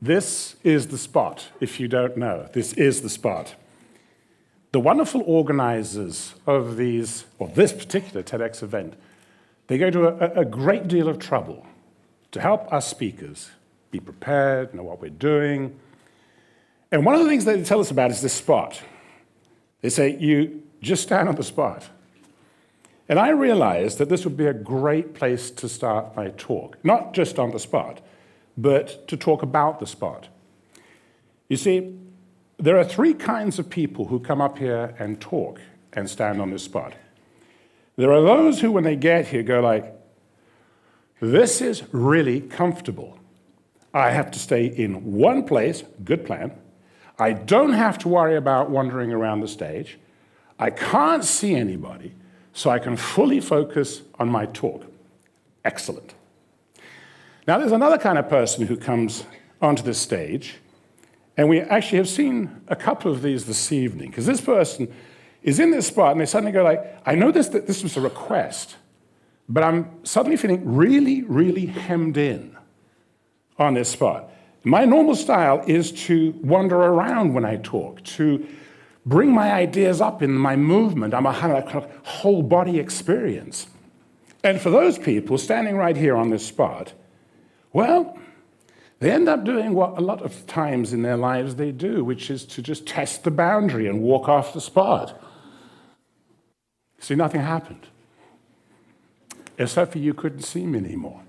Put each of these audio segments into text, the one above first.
This is the spot, if you don't know. This is the spot. The wonderful organizers of this particular TEDx event, they go to a great deal of trouble to help us speakers be prepared, know what we're doing. And one of the things they tell us about is this spot. They say, you just stand on the spot. And I realized that this would be a great place to start my talk, not just on the spot, but to talk about the spot. You see, there are three kinds of people who come up here and talk and stand on this spot. There are those who, when they get here, go like, this is really comfortable. I have to stay in one place, good plan. I don't have to worry about wandering around the stage. I can't see anybody, so I can fully focus on my talk. Excellent. Now, there's another kind of person who comes onto the stage, and we actually have seen a couple of these this evening, because this person is in this spot, and they suddenly go like, I know that this was a request, but I'm suddenly feeling really, really hemmed in on this spot. My normal style is to wander around when I talk, to bring my ideas up in my movement. I'm a whole body experience. And for those people standing right here on this spot, well, they end up doing what a lot of times in their lives they do, which is to just test the boundary and walk off the spot. See, nothing happened. Except for you couldn't see me anymore.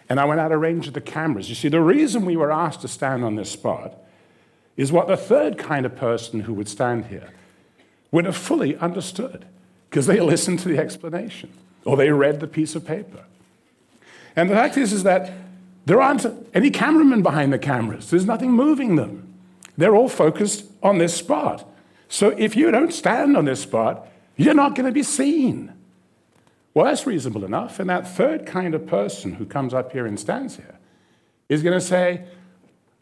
And I went out of range of the cameras. You see, the reason we were asked to stand on this spot is what the third kind of person who would stand here would have fully understood, because they listened to the explanation, or they read the piece of paper. And the fact is that there aren't any cameramen behind the cameras. There's nothing moving them. They're all focused on this spot. So if you don't stand on this spot, you're not going to be seen. Well, that's reasonable enough. And that third kind of person who comes up here and stands here is going to say,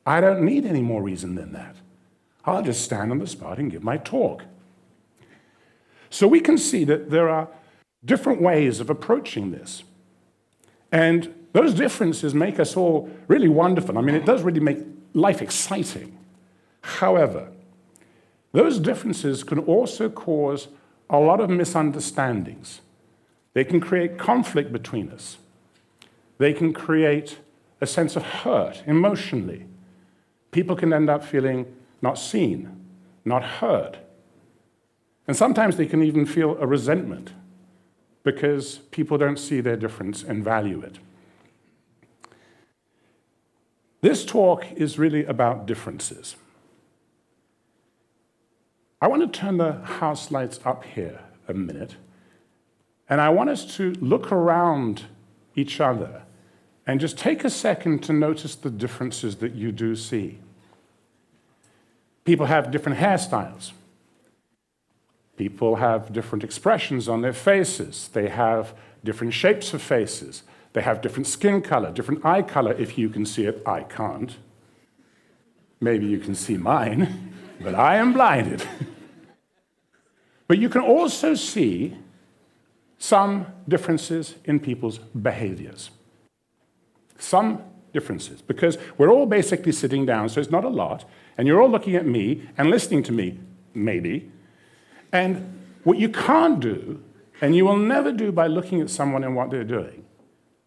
I don't need any more reason than that. I'll just stand on the spot and give my talk. So we can see that there are different ways of approaching this. And those differences make us all really wonderful. I mean, it does really make life exciting. However, those differences can also cause a lot of misunderstandings. They can create conflict between us. They can create a sense of hurt emotionally. People can end up feeling not seen, not heard. And sometimes they can even feel a resentment because people don't see their difference and value it. This talk is really about differences. I want to turn the house lights up here a minute, and I want us to look around each other and just take a second to notice the differences that you do see. People have different hairstyles. People have different expressions on their faces. They have different shapes of faces. They have different skin color, different eye color. If you can see it, I can't. Maybe you can see mine, but I am blinded. But you can also see some differences in people's behaviors. Some differences, because we're all basically sitting down, so it's not a lot, and you're all looking at me and listening to me, maybe. And what you can't do, and you will never do by looking at someone and what they're doing,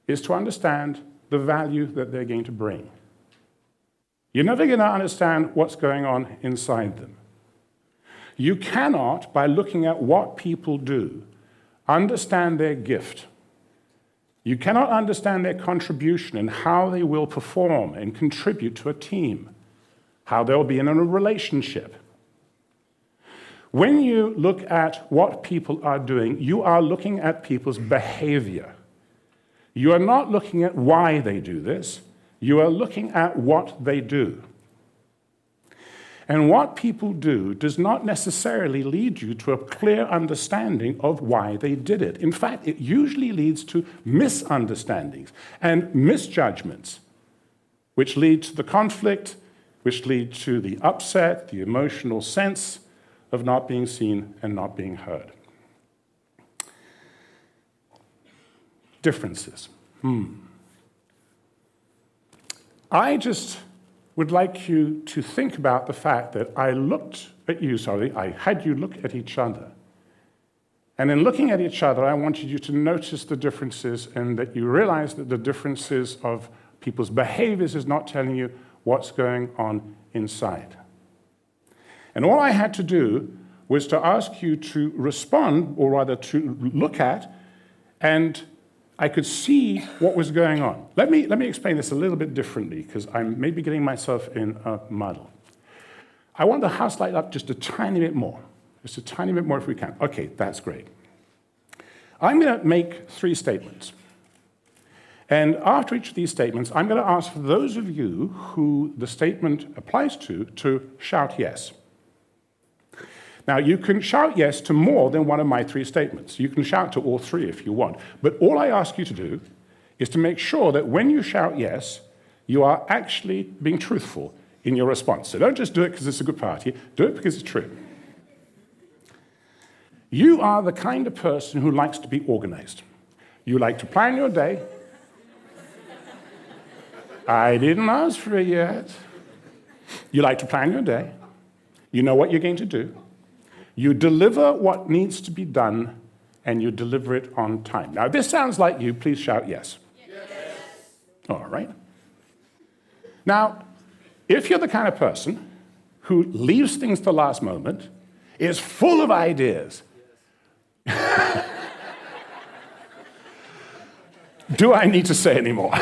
is to understand the value that they're going to bring. You're never going to understand what's going on inside them. You cannot, by looking at what people do, understand their gift. You cannot understand their contribution and how they will perform and contribute to a team, how they'll be in a relationship. When you look at what people are doing, you are looking at people's behavior. You are not looking at why they do this. You are looking at what they do. And what people do does not necessarily lead you to a clear understanding of why they did it. In fact, it usually leads to misunderstandings and misjudgments, which lead to the conflict, which lead to the upset, the emotional sense of not being seen and not being heard. Differences. I just would like you to think about the fact that I had you look at each other. And in looking at each other, I wanted you to notice the differences and that you realize that the differences of people's behaviors is not telling you what's going on inside. And all I had to do was to ask you to respond, or rather to look at, and I could see what was going on. Let me explain this a little bit differently, because I'm maybe getting myself in a muddle. I want the house light up just a tiny bit more. Just a tiny bit more if we can. Okay, that's great. I'm going to make 3 statements. And after each of these statements, I'm going to ask for those of you who the statement applies to shout yes. Now, you can shout yes to more than one of my 3 statements. You can shout to all 3 if you want. But all I ask you to do is to make sure that when you shout yes, you are actually being truthful in your response. So don't just do it because it's a good party. Do it because it's true. You are the kind of person who likes to be organized. You like to plan your day. I didn't ask for it yet. You like to plan your day. You know what you're going to do. You deliver what needs to be done, and you deliver it on time. Now, if this sounds like you, please shout yes. Yes. All right. Now, if you're the kind of person who leaves things to the last moment, is full of ideas, do I need to say any more?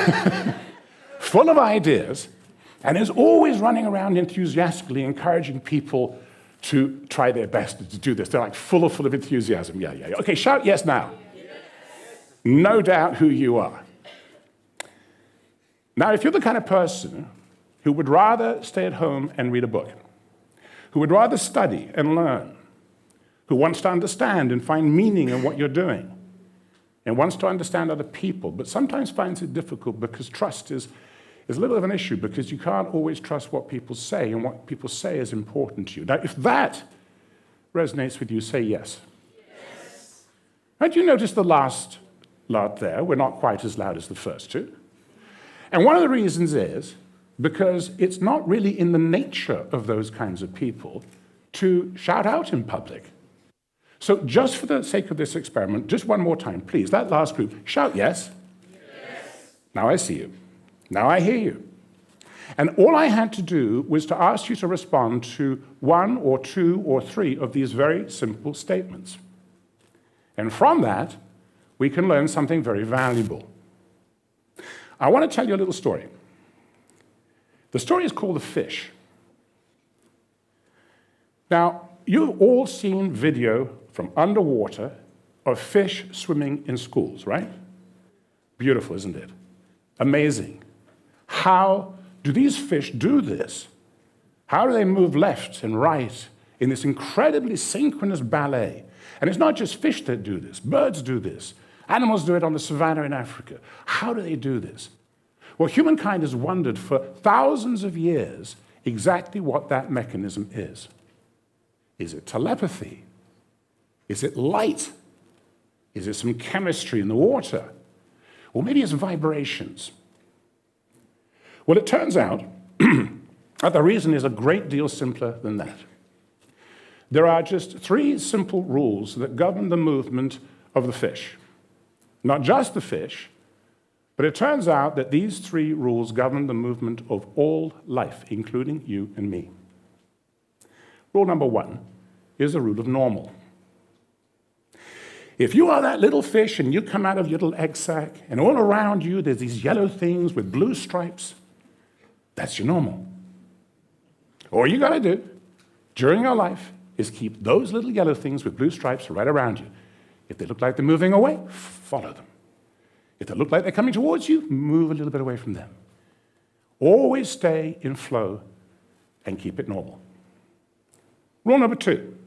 Full of ideas, and is always running around enthusiastically encouraging people to try their best to do this. They're like full of enthusiasm. Yeah. Okay, shout yes now. Yes. No doubt who you are. Now, if you're the kind of person who would rather stay at home and read a book, who would rather study and learn, who wants to understand and find meaning in what you're doing, and wants to understand other people, but sometimes finds it difficult because trust is a little bit of an issue, because you can't always trust what people say, and what people say is important to you. Now, if that resonates with you, say yes. Yes. And you notice the last lot there? We're not quite as loud as the first 2. And one of the reasons is because it's not really in the nature of those kinds of people to shout out in public. So just for the sake of this experiment, just one more time, please, that last group, shout yes. Yes. Now I see you. Now I hear you. And all I had to do was to ask you to respond to 1 or 2 or 3 of these very simple statements. And from that, we can learn something very valuable. I want to tell you a little story. The story is called The Fish. Now, you've all seen video from underwater of fish swimming in schools, right? Beautiful, isn't it? Amazing. How do these fish do this? How do they move left and right in this incredibly synchronous ballet? And it's not just fish that do this. Birds do this. Animals do it on the savannah in Africa. How do they do this? Well, humankind has wondered for thousands of years exactly what that mechanism is. Is it telepathy? Is it light? Is it some chemistry in the water? Or maybe it's vibrations. Well, it turns out that the reason is a great deal simpler than that. There are just 3 simple rules that govern the movement of the fish. Not just the fish, but it turns out that these 3 rules govern the movement of all life, including you and me. Rule number 1 is the rule of normal. If you are that little fish and you come out of your little egg sac, and all around you there's these yellow things with blue stripes, that's your normal. All you got to do during your life is keep those little yellow things with blue stripes right around you. If they look like they're moving away, follow them. If they look like they're coming towards you, move a little bit away from them. Always stay in flow and keep it normal. Rule number 2.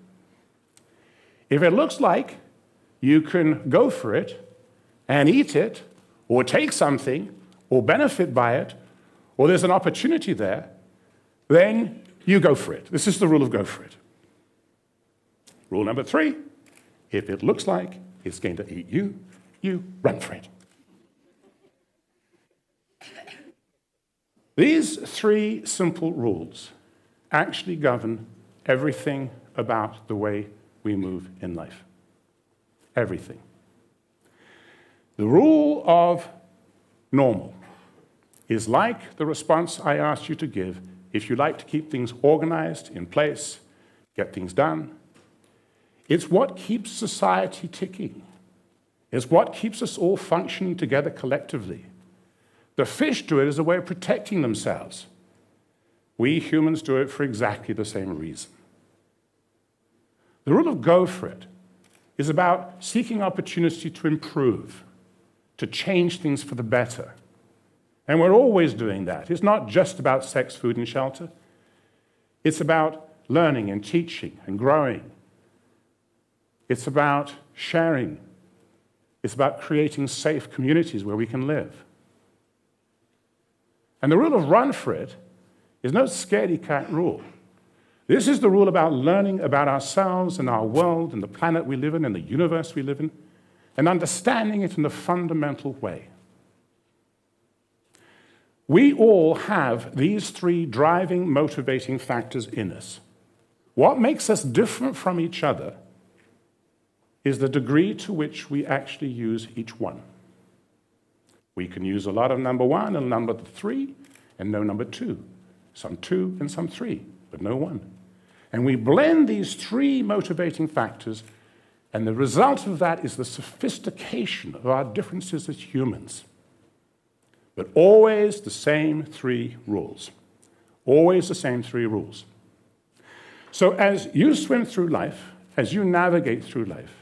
If it looks like you can go for it and eat it, or take something, or benefit by it, or there's an opportunity there, then you go for it. This is the rule of go for it. Rule number 3, if it looks like it's going to eat you, you run for it. These three simple rules actually govern everything about the way we move in life. Everything. The rule of normal is like the response I asked you to give if you like to keep things organized, in place, get things done. It's what keeps society ticking. It's what keeps us all functioning together collectively. The fish do it as a way of protecting themselves. We humans do it for exactly the same reason. The rule of go for it is about seeking opportunity to improve, to change things for the better. And we're always doing that. It's not just about sex, food, and shelter. It's about learning and teaching and growing. It's about sharing. It's about creating safe communities where we can live. And the rule of run for it is no scaredy cat rule. This is the rule about learning about ourselves and our world and the planet we live in and the universe we live in, and understanding it in a fundamental way. We all have these three driving, motivating factors in us. What makes us different from each other is the degree to which we actually use each one. We can use a lot of number one and number three, and no number two. Some two and some three, but no one. And we blend these three motivating factors, and the result of that is the sophistication of our differences as humans. But always the same three rules. Always the same three rules. So as you swim through life, as you navigate through life,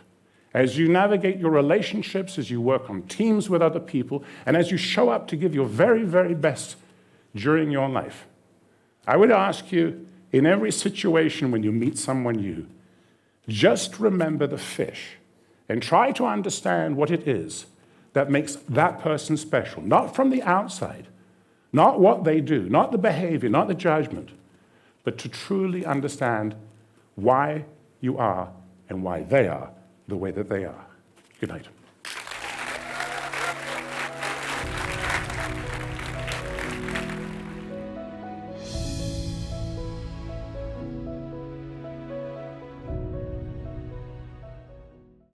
as you navigate your relationships, as you work on teams with other people, and as you show up to give your very, very best during your life, I would ask you, in every situation when you meet someone new, just remember the fish and try to understand what it is that makes that person special, not from the outside, not what they do, not the behavior, not the judgment, but to truly understand why you are and why they are the way that they are. Good night.